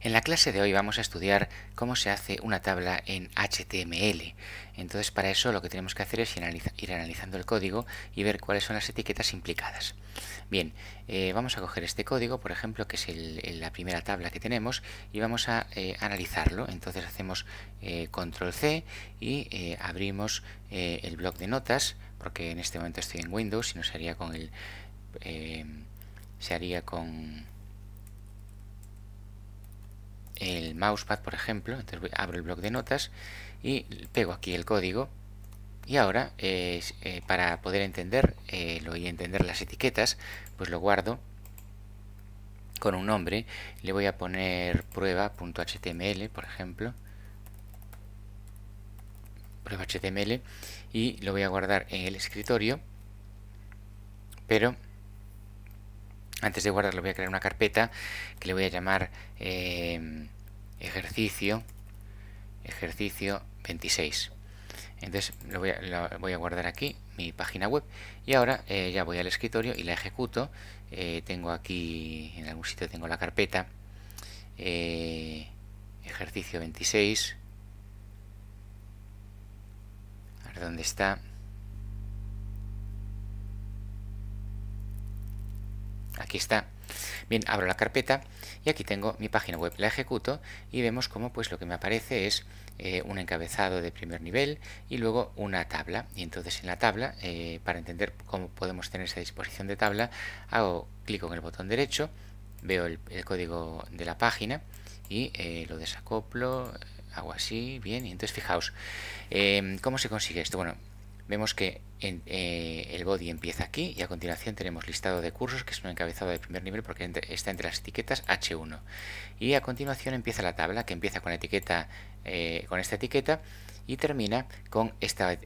En la clase de hoy vamos a estudiar cómo se hace una tabla en HTML. Entonces, para eso lo que tenemos que hacer es ir analizando el código y ver cuáles son las etiquetas implicadas. Bien, vamos a coger este código, por ejemplo, que es la primera tabla que tenemos, y vamos a analizarlo. Entonces hacemos control C y abrimos el bloc de notas, porque en este momento estoy en Windows y no se haría con el... se haría con el mousepad, por ejemplo. Entonces abro el bloc de notas y pego aquí el código. Y ahora, para poder entenderlo y entender las etiquetas, pues lo guardo con un nombre. Le voy a poner prueba.html, por ejemplo. Prueba.html. Y lo voy a guardar en el escritorio. Pero antes de guardarlo voy a crear una carpeta que le voy a llamar ejercicio 26. Entonces lo voy a guardar aquí, mi página web, y ahora ya voy al escritorio y la ejecuto. Tengo aquí, en algún sitio tengo la carpeta, ejercicio 26, a ver dónde está. Aquí está. Bien, abro la carpeta y aquí tengo mi página web. La ejecuto y vemos cómo pues lo que me aparece es un encabezado de primer nivel y luego una tabla. Y entonces en la tabla, para entender cómo podemos tener esa disposición de tabla, hago clic con el botón derecho, veo el código de la página y lo desacoplo, hago así, bien, y entonces fijaos, ¿cómo se consigue esto? Bueno, vemos que el body empieza aquí y a continuación tenemos listado de cursos, que es un encabezado de primer nivel porque está entre las etiquetas H1. Y a continuación empieza la tabla, que empieza con con esta etiqueta y termina con esta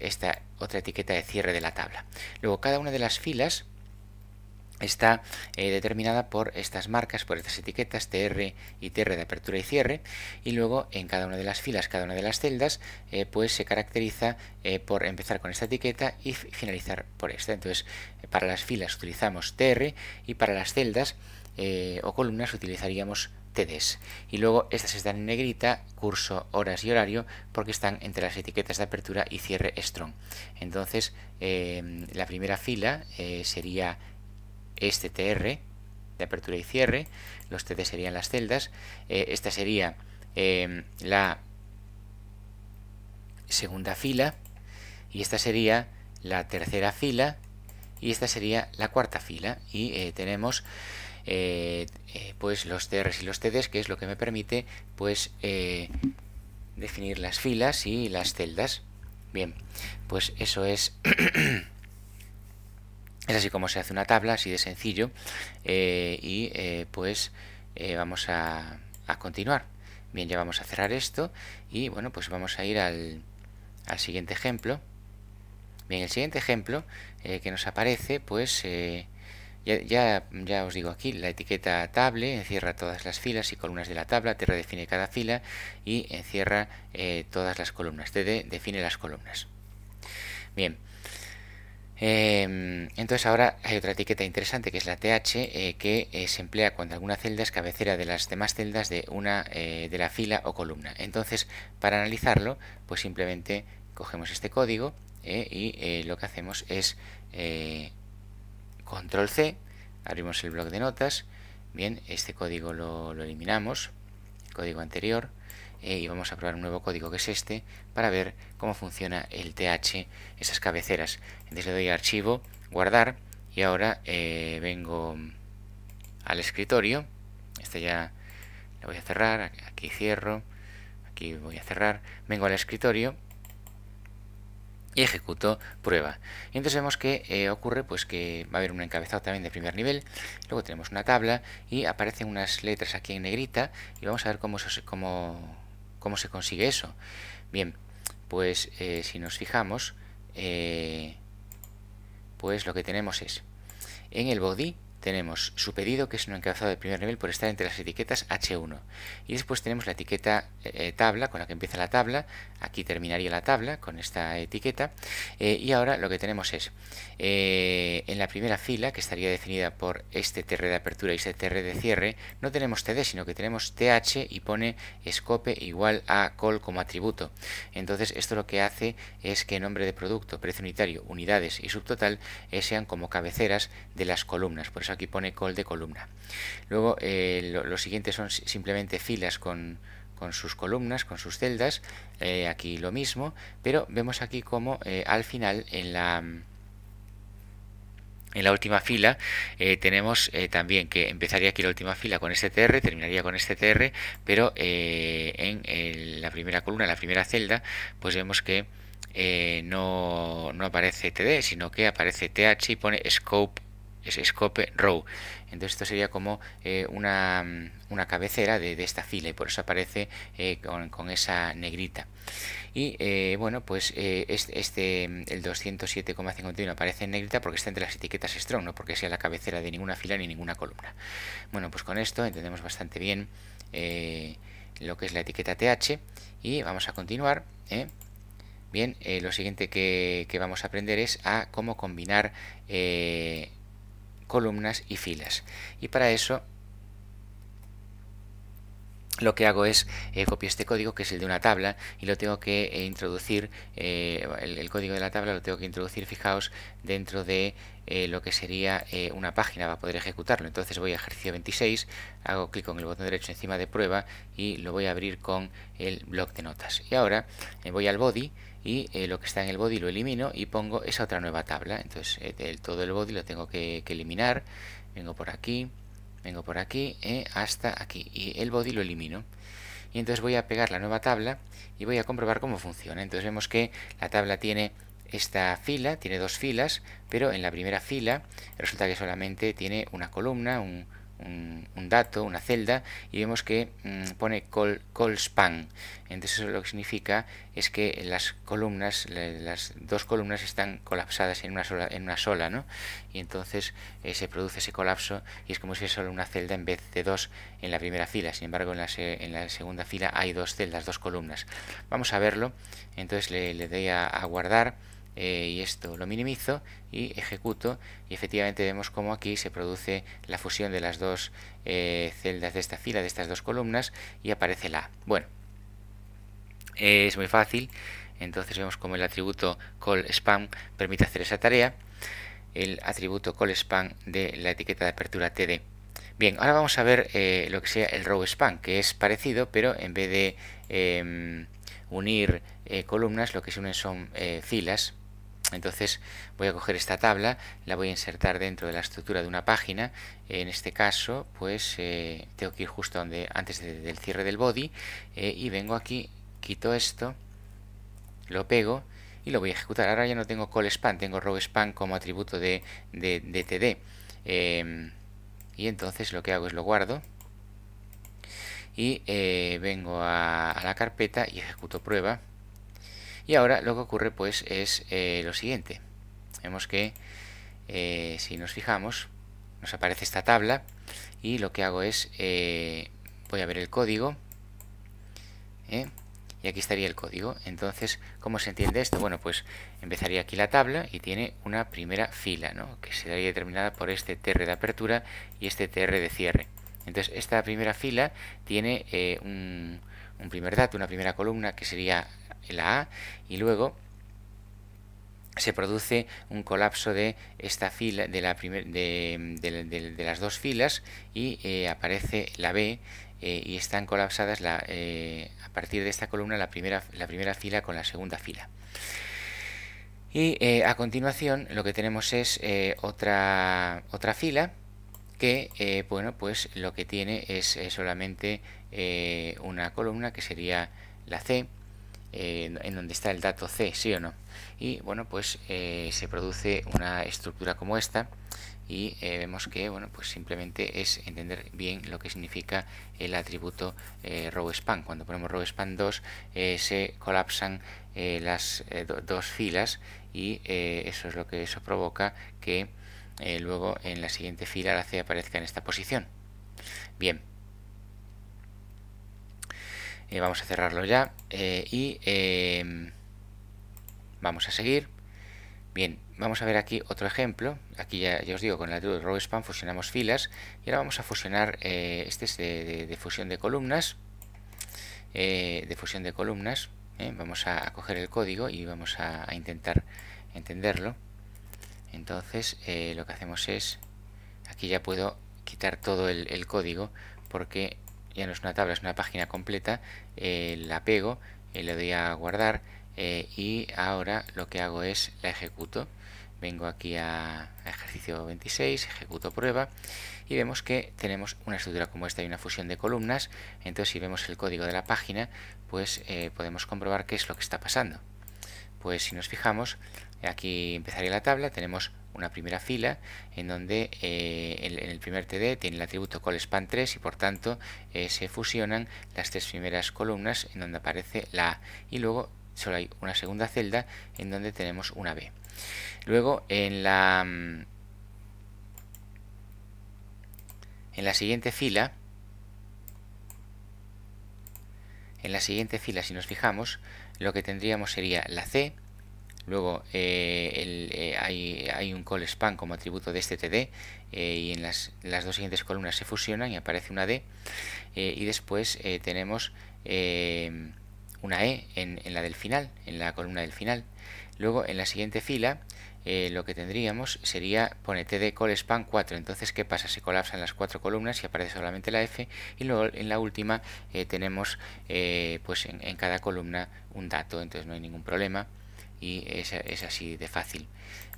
otra etiqueta de cierre de la tabla. Luego cada una de las filas está determinada por estas marcas, por estas etiquetas TR y TR de apertura y cierre, y luego en cada una de las filas, cada una de las celdas, pues se caracteriza por empezar con esta etiqueta y finalizar por esta. Entonces, para las filas utilizamos TR y para las celdas o columnas utilizaríamos TDs. Y luego estas están en negrita, curso, horas y horario, porque están entre las etiquetas de apertura y cierre strong. Entonces, la primera fila sería este TR de apertura y cierre, los TD serían las celdas, esta sería la segunda fila y esta sería la tercera fila y esta sería la cuarta fila y tenemos pues los TRs y los TDs, que es lo que me permite pues definir las filas y las celdas. Bien, pues eso es es así como se hace una tabla, así de sencillo, vamos a continuar. Bien, ya vamos a cerrar esto y bueno, pues vamos a ir al siguiente ejemplo. Bien, el siguiente ejemplo que nos aparece, pues ya os digo aquí, la etiqueta table encierra todas las filas y columnas de la tabla, TR define cada fila y encierra todas las columnas, TD define las columnas. Bien. Entonces ahora hay otra etiqueta interesante que es la TH que se emplea cuando alguna celda es cabecera de las demás celdas de una de la fila o columna. Entonces para analizarlo pues simplemente cogemos este código y lo que hacemos es control C, abrimos el bloc de notas, bien, este código lo eliminamos, el código anterior, y vamos a probar un nuevo código que es este para ver cómo funciona el TH, esas cabeceras. Entonces le doy a archivo, guardar y ahora vengo al escritorio. Este ya lo voy a cerrar, aquí cierro, aquí voy a cerrar, vengo al escritorio y ejecuto prueba. Y entonces vemos que ocurre pues que va a haber un encabezado también de primer nivel, luego tenemos una tabla y aparecen unas letras aquí en negrita y vamos a ver cómo se consigue eso. Bien, pues si nos fijamos, pues lo que tenemos es en el body tenemos su pedido, que es un encabezado de primer nivel por estar entre las etiquetas H1. Y después tenemos la etiqueta tabla, con la que empieza la tabla. Aquí terminaría la tabla con esta etiqueta. Y ahora lo que tenemos es, en la primera fila, que estaría definida por este TR de apertura y este TR de cierre, no tenemos TD, sino que tenemos TH y pone scope igual a col como atributo. Entonces esto lo que hace es que nombre de producto, precio unitario, unidades y subtotal sean como cabeceras de las columnas. Por eso aquí pone col de columna. Luego lo siguiente son simplemente filas con sus columnas, con sus celdas. Aquí lo mismo, pero vemos aquí como al final en la última fila tenemos también que empezaría aquí la última fila con este TR, terminaría con este TR, pero en la primera columna, en la primera celda, pues vemos que no aparece TD, sino que aparece TH y pone scope row. Entonces esto sería como una cabecera de esta fila, y por eso aparece con esa negrita. Y bueno, pues el 207,51 aparece en negrita porque está entre las etiquetas strong, no porque sea la cabecera de ninguna fila ni ninguna columna. Bueno, pues con esto entendemos bastante bien lo que es la etiqueta TH, y vamos a continuar. Bien, lo siguiente que vamos a aprender es a cómo combinar columnas y filas. Y para eso lo que hago es copio este código, que es el de una tabla, y lo tengo que introducir, el código de la tabla lo tengo que introducir, fijaos, dentro de lo que sería una página para poder ejecutarlo. Entonces voy a ejercicio 26, hago clic con el botón derecho encima de prueba y lo voy a abrir con el bloc de notas. Y ahora voy al body y lo que está en el body lo elimino y pongo esa otra nueva tabla. Entonces todo el body lo tengo que eliminar. Vengo por aquí hasta aquí, y el body lo elimino, y entonces voy a pegar la nueva tabla y voy a comprobar cómo funciona. Entonces vemos que la tabla tiene esta fila, tiene dos filas, pero en la primera fila resulta que solamente tiene una columna, un dato, una celda, y vemos que pone col span. Entonces eso lo que significa es que las columnas, las dos columnas están colapsadas en una sola, ¿no? Y entonces se produce ese colapso y es como si fuera solo una celda en vez de dos en la primera fila. Sin embargo, en la segunda fila hay dos celdas, dos columnas. Vamos a verlo. Entonces le doy a guardar. Y esto lo minimizo y ejecuto, y efectivamente vemos como aquí se produce la fusión de las dos celdas de esta fila, de estas dos columnas, y aparece la A. Bueno, es muy fácil. Entonces vemos como el atributo callSpan permite hacer esa tarea, el atributo callSpan de la etiqueta de apertura TD. Bien, ahora vamos a ver lo que sea el rowSpan, que es parecido, pero en vez de unir columnas, lo que se unen son filas. Entonces voy a coger esta tabla, la voy a insertar dentro de la estructura de una página. En este caso, pues tengo que ir justo antes del cierre del body, y vengo aquí, quito esto, lo pego y lo voy a ejecutar. Ahora ya no tengo callSpan, tengo rowSpan como atributo de TD. Y entonces lo que hago es lo guardo y vengo a la carpeta y ejecuto prueba. Y ahora lo que ocurre pues es lo siguiente. Vemos que si nos fijamos nos aparece esta tabla, y lo que hago es voy a ver el código, y aquí estaría el código. Entonces, ¿cómo se entiende esto? Bueno, pues empezaría aquí la tabla y tiene una primera fila, ¿no?, que sería determinada por este TR de apertura y este TR de cierre. Entonces esta primera fila tiene un primer dato, una primera columna, que sería la A, y luego se produce un colapso de esta fila, de las dos filas, y aparece la B, y están colapsadas a partir de esta columna la primera fila con la segunda fila. Y a continuación lo que tenemos es otra fila que bueno, pues lo que tiene es solamente una columna, que sería la C, en donde está el dato C, sí o no. Y bueno, pues se produce una estructura como esta, y vemos que bueno, pues simplemente es entender bien lo que significa el atributo rowSpan. Cuando ponemos rowSpan 2 se colapsan las dos filas, y eso es lo que provoca que luego en la siguiente fila la C aparezca en esta posición. Bien, vamos a cerrarlo ya y vamos a seguir. Bien, vamos a ver aquí otro ejemplo. Aquí ya os digo, con el atributo row span fusionamos filas y ahora vamos a fusionar, este es de fusión de columnas. Vamos a coger el código y vamos a intentar entenderlo. Entonces lo que hacemos es, aquí ya puedo quitar todo el código porque ya no es una tabla, es una página completa. La pego, le doy a guardar y ahora lo que hago es la ejecuto. Vengo aquí a ejercicio 26, ejecuto prueba y vemos que tenemos una estructura como esta y una fusión de columnas. Entonces si vemos el código de la página, pues podemos comprobar qué es lo que está pasando. Pues si nos fijamos, aquí empezaría la tabla, tenemos una primera fila en donde en el primer TD tiene el atributo callSpan3 y por tanto se fusionan las tres primeras columnas en donde aparece la A, y luego solo hay una segunda celda en donde tenemos una B. Luego en la siguiente fila, si nos fijamos, lo que tendríamos sería la C. Luego hay un callSpan como atributo de este TD y en las dos siguientes columnas se fusionan y aparece una D, y después tenemos una E en la del final, en la columna del final. Luego en la siguiente fila lo que tendríamos sería, pone TD callSpan 4, entonces ¿qué pasa? Se colapsan las cuatro columnas y aparece solamente la F, y luego en la última tenemos pues en cada columna un dato, entonces no hay ningún problema. Y es así de fácil.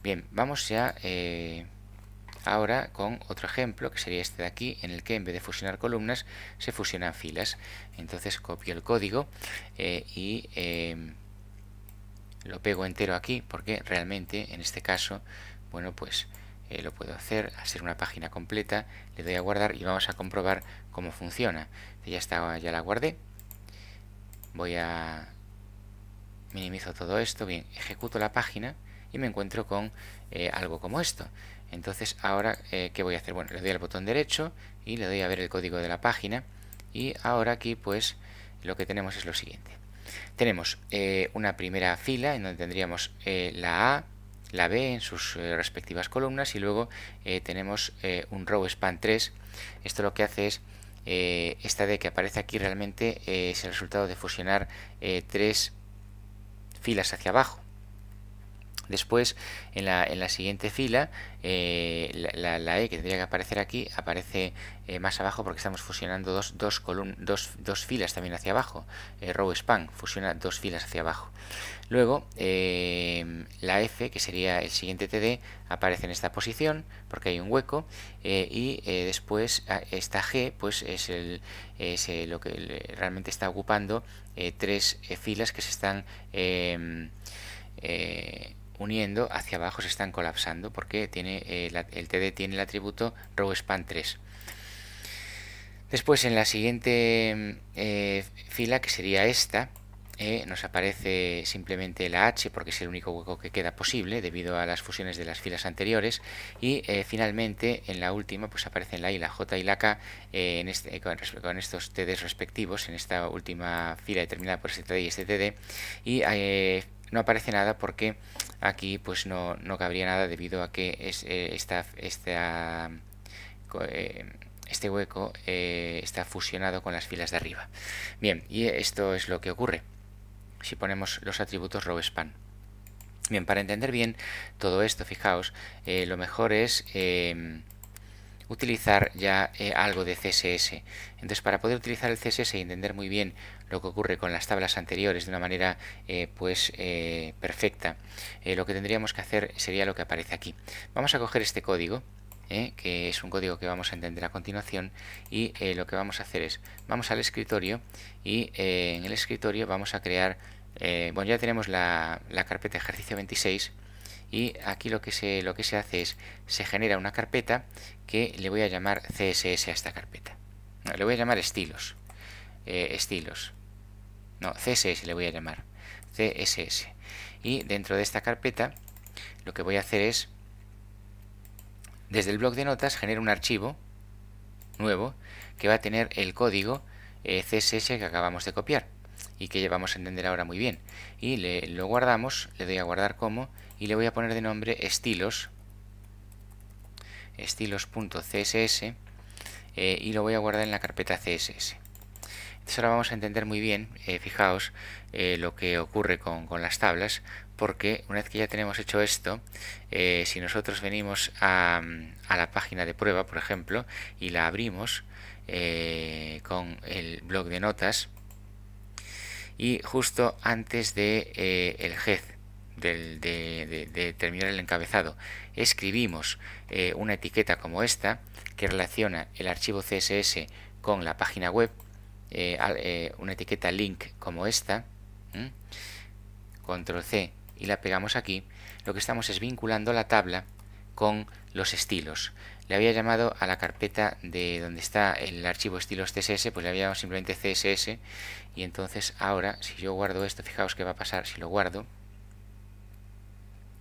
Bien, vamos ya ahora con otro ejemplo, que sería este de aquí, en el que en vez de fusionar columnas, se fusionan filas. Entonces copio el código y lo pego entero aquí, porque realmente en este caso, bueno, pues lo puedo hacer, al ser una página completa. Le doy a guardar y vamos a comprobar cómo funciona. Ya está, ya la guardé. Voy a minimizo todo esto, bien, ejecuto la página y me encuentro con algo como esto. Entonces ahora, ¿qué voy a hacer? Bueno, le doy al botón derecho y le doy a ver el código de la página, y ahora aquí pues lo que tenemos es lo siguiente. Tenemos una primera fila en donde tendríamos la A, la B en sus respectivas columnas, y luego tenemos un row span 3. Esto lo que hace es, esta D que aparece aquí realmente es el resultado de fusionar tres filas hacia abajo. Después en la siguiente fila la E que tendría que aparecer aquí aparece más abajo porque estamos fusionando dos filas también hacia abajo. Row span fusiona dos filas hacia abajo. Luego la F, que sería el siguiente TD, aparece en esta posición porque hay un hueco, y después esta G pues es lo que realmente está ocupando tres filas que se están uniendo hacia abajo, se están colapsando porque tiene el TD tiene el atributo rowSpan3. Después en la siguiente fila, que sería esta, nos aparece simplemente la H porque es el único hueco que queda posible debido a las fusiones de las filas anteriores, y finalmente en la última pues aparecen la I, la J y la K con estos TDs respectivos en esta última fila determinada por este TD y este TD, y no aparece nada porque aquí pues no cabría nada debido a que este hueco está fusionado con las filas de arriba. Bien, y esto es lo que ocurre si ponemos los atributos rowSpan. Bien, para entender bien todo esto, fijaos, lo mejor es utilizar ya algo de CSS. Entonces, para poder utilizar el CSS y entender muy bien lo que ocurre con las tablas anteriores de una manera perfecta, lo que tendríamos que hacer sería lo que aparece aquí. Vamos a coger este código, que es un código que vamos a entender a continuación, y lo que vamos a hacer es, vamos al escritorio y en el escritorio vamos a crear, bueno, ya tenemos la carpeta ejercicio 26, y aquí lo que se hace es, se genera una carpeta que le voy a llamar CSS a esta carpeta. No, le voy a llamar estilos. No, CSS le voy a llamar. CSS. Y dentro de esta carpeta lo que voy a hacer es desde el bloc de notas genero un archivo nuevo que va a tener el código CSS que acabamos de copiar y que vamos a entender ahora muy bien. Y lo guardamos, le doy a guardar como y le voy a poner de nombre estilos.css y lo voy a guardar en la carpeta CSS. Entonces ahora vamos a entender muy bien, fijaos, lo que ocurre con las tablas, porque una vez que ya tenemos hecho esto, si nosotros venimos a la página de prueba, por ejemplo, y la abrimos con el bloc de notas, y justo antes de el head, de terminar el encabezado, escribimos una etiqueta como esta, que relaciona el archivo CSS con la página web, una etiqueta link como esta, control C y la pegamos aquí, lo que estamos es vinculando la tabla con los estilos. Le había llamado a la carpeta de donde está el archivo estilos CSS, pues le había llamado simplemente CSS, y entonces ahora si yo guardo esto, fijaos qué va a pasar si lo guardo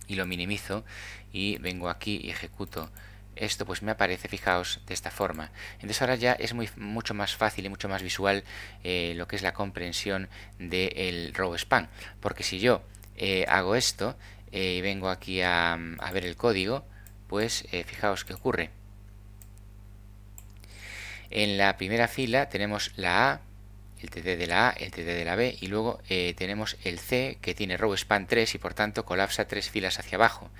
y lo minimizo y vengo aquí y ejecuto esto, pues me aparece, fijaos, de esta forma. Entonces ahora ya es mucho más fácil y mucho más visual lo que es la comprensión del row span, porque si yo hago esto y vengo aquí a ver el código, pues fijaos qué ocurre. En la primera fila tenemos la A, el TD de la A, el TD de la B, y luego tenemos el C, que tiene row span 3 y por tanto colapsa 3 filas hacia abajo.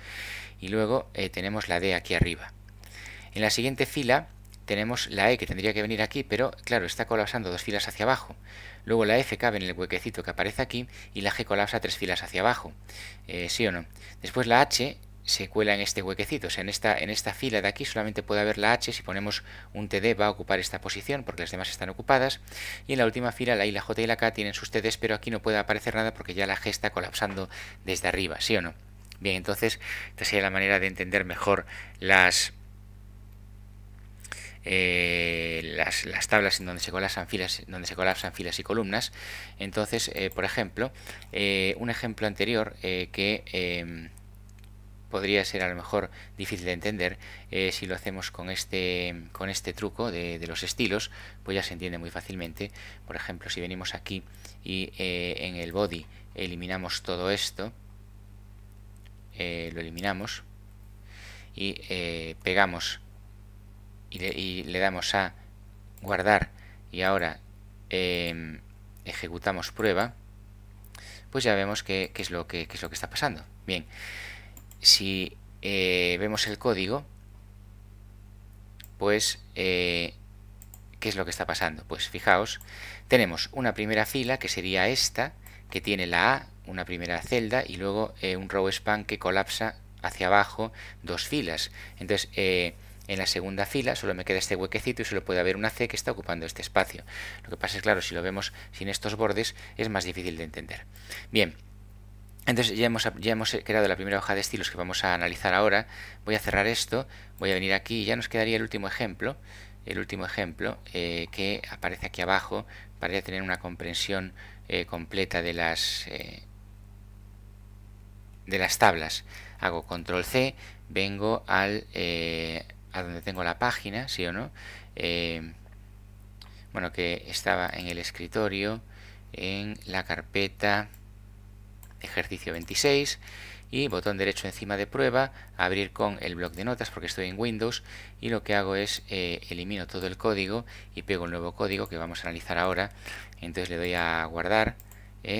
Y luego tenemos la D aquí arriba. En la siguiente fila tenemos la E, que tendría que venir aquí, pero claro, está colapsando 2 filas hacia abajo. Luego la F cabe en el huequecito que aparece aquí y la G colapsa 3 filas hacia abajo. ¿Sí o no? Después la H se cuela en este huequecito, o sea, en esta fila de aquí solamente puede haber la H. Si ponemos un TD va a ocupar esta posición porque las demás están ocupadas, y en la última fila la I, la J y la K tienen sus TDs, pero aquí no puede aparecer nada porque ya la G está colapsando desde arriba, ¿sí o no? Bien, entonces esta sería la manera de entender mejor las tablas en donde se colapsan filas y columnas. Entonces, por ejemplo, un ejemplo anterior que podría ser a lo mejor difícil de entender, si lo hacemos con este truco de los estilos, pues ya se entiende muy fácilmente. Por ejemplo, si venimos aquí y en el body eliminamos todo esto, lo eliminamos y pegamos y le damos a guardar y ahora ejecutamos prueba, pues ya vemos qué es lo que está pasando. Bien, si vemos el código, pues ¿qué es lo que está pasando? Pues fijaos, tenemos una primera fila que sería esta, que tiene la A, una primera celda, y luego un row span que colapsa hacia abajo 2 filas. Entonces en la segunda fila solo me queda este huequecito y solo puede haber una C que está ocupando este espacio. Lo que pasa es, claro, si lo vemos sin estos bordes es más difícil de entender. Bien, entonces ya hemos creado la primera hoja de estilos que vamos a analizar ahora. Voy a cerrar esto, voy a venir aquí y ya nos quedaría el último ejemplo que aparece aquí abajo para ya tener una comprensión completa de las tablas. Hago control C, vengo a donde tengo la página, ¿sí o no? Bueno, que estaba en el escritorio, en la carpeta ejercicio 26, y botón derecho encima de prueba, abrir con el bloc de notas porque estoy en Windows, y lo que hago es elimino todo el código y pego el nuevo código que vamos a analizar ahora. Entonces le doy a guardar,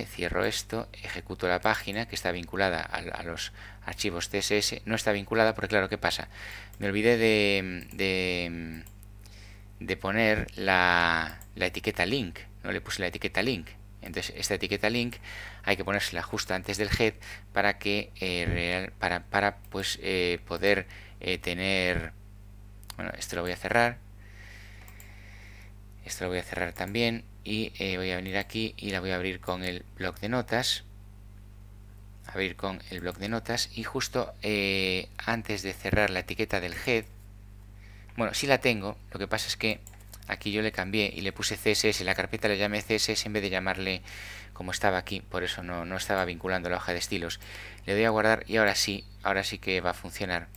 cierro esto, ejecuto la página que está vinculada a los archivos CSS. No está vinculada porque, claro, ¿qué pasa? Me olvidé de poner la etiqueta link, no le puse la etiqueta link. Entonces esta etiqueta link hay que ponérsela justo antes del head para que pues poder tener, bueno, esto lo voy a cerrar, esto lo voy a cerrar también, y voy a venir aquí y la voy a abrir con el bloc de notas, y justo antes de cerrar la etiqueta del head, bueno, sí la tengo, lo que pasa es que aquí yo le cambié y le puse CSS, la carpeta le llamé CSS en vez de llamarle como estaba aquí, por eso no estaba vinculando la hoja de estilos. Le doy a guardar y ahora sí que va a funcionar.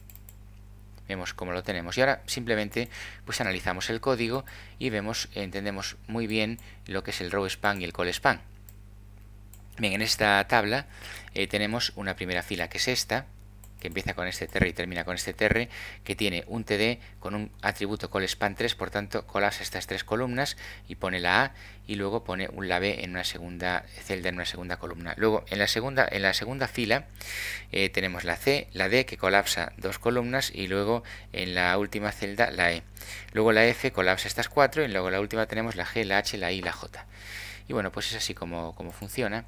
vemos cómo lo tenemos. Y ahora simplemente pues analizamos el código y entendemos muy bien lo que es el row span y el call span. Bien, en esta tabla tenemos una primera fila que es esta, que empieza con este tr y termina con este tr, que tiene un td con un atributo callSpan3, por tanto colapsa estas tres columnas y pone la A y luego pone la B en una segunda celda, en una segunda columna. Luego en la segunda fila tenemos la C, la D que colapsa dos columnas y luego en la última celda la E. Luego la F colapsa estas cuatro y luego en la última tenemos la G, la H, la I y la J. Y bueno, pues es así como funciona,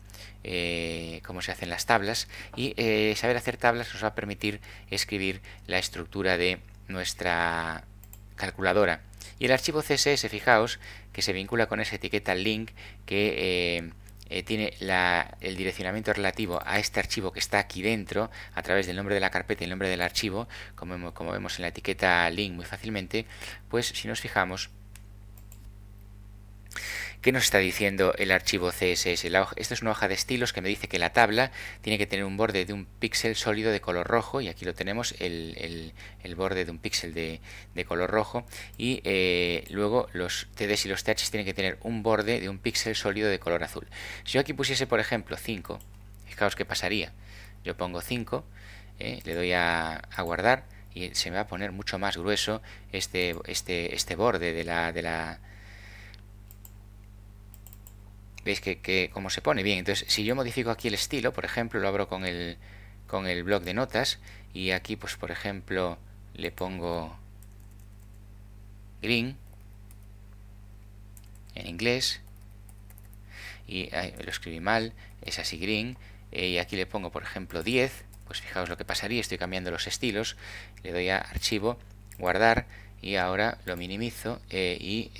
cómo se hacen las tablas, y saber hacer tablas nos va a permitir escribir la estructura de nuestra calculadora. Y el archivo CSS, fijaos, que se vincula con esa etiqueta link que tiene el direccionamiento relativo a este archivo que está aquí dentro, a través del nombre de la carpeta y el nombre del archivo, como vemos en la etiqueta link muy fácilmente. Pues si nos fijamos, ¿qué nos está diciendo el archivo CSS? Esta es una hoja de estilos que me dice que la tabla tiene que tener un borde de un píxel sólido de color rojo, y aquí lo tenemos, el borde de un píxel de color rojo, y luego los TDs y los THs tienen que tener un borde de un píxel sólido de color azul. Si yo aquí pusiese, por ejemplo, 5, fijaos qué pasaría. Yo pongo 5, le doy a guardar, y se me va a poner mucho más grueso este borde de la ¿Veis que cómo se pone? Bien, entonces si yo modifico aquí el estilo, por ejemplo, lo abro con el bloc de notas, y aquí pues por ejemplo le pongo green en inglés, y lo escribí mal, es así green, y aquí le pongo por ejemplo 10, pues fijaos lo que pasaría, estoy cambiando los estilos, le doy a archivo, guardar, y ahora lo minimizo y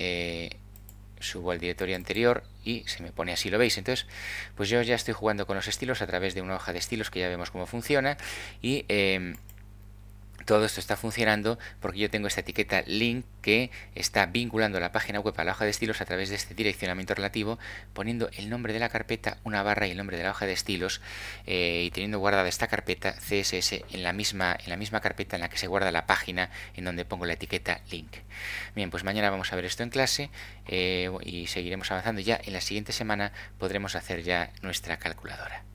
subo al directorio anterior y se me pone así, ¿lo veis? Entonces pues yo ya estoy jugando con los estilos a través de una hoja de estilos que ya vemos cómo funciona, y todo esto está funcionando porque yo tengo esta etiqueta link que está vinculando la página web a la hoja de estilos a través de este direccionamiento relativo, poniendo el nombre de la carpeta, una barra y el nombre de la hoja de estilos, y teniendo guardada esta carpeta CSS en la misma carpeta en la que se guarda la página en donde pongo la etiqueta link. Bien, pues mañana vamos a ver esto en clase, y seguiremos avanzando. Ya en la siguiente semana podremos hacer ya nuestra calculadora.